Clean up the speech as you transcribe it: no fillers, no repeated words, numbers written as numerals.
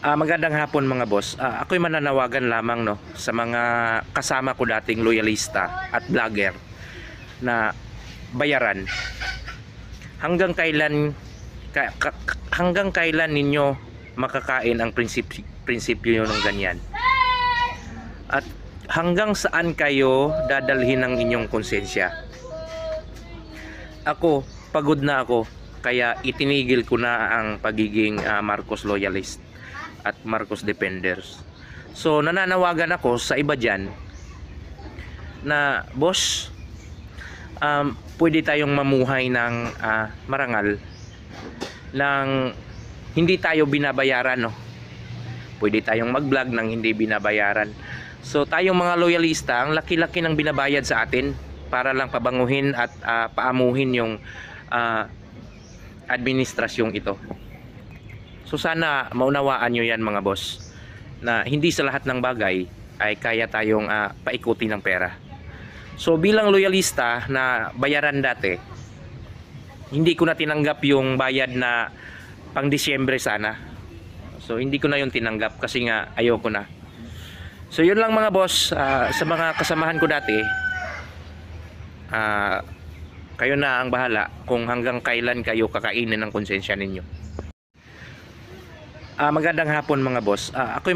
Magandang hapon mga boss. Ako'y mananawagan lamang sa mga kasama ko dating loyalista at vlogger na bayaran. Hanggang kailan hanggang kailan ninyo makakain ang prinsipyo ng ganyan? At hanggang saan kayo dadalhin ng inyong konsensya? Ako, pagod na ako, kaya itinigil ko na ang pagiging Marcos loyalist at Marcos defenders. So nananawagan ako sa iba dyan na boss, pwede tayong mamuhay ng marangal ng hindi tayo binabayaran, pwede tayong mag-vlog ng hindi binabayaran. So tayong mga loyalista, ang laki-laki ng binabayad sa atin para lang pabanguhin at paamuhin yung administrasyong ito. So sana maunawaan nyo yan mga boss, na hindi sa lahat ng bagay ay kaya tayong paikuti ng pera. So bilang loyalista na bayaran dati, hindi ko na tinanggap yung bayad na pang Disyembre sana. So hindi ko na yung tinanggap kasi nga ayoko na. So yun lang mga boss, sa mga kasamahan ko dati, kayo na ang bahala kung hanggang kailan kayo kakainin ng konsensya ninyo. Magandang hapon mga boss. Ako'y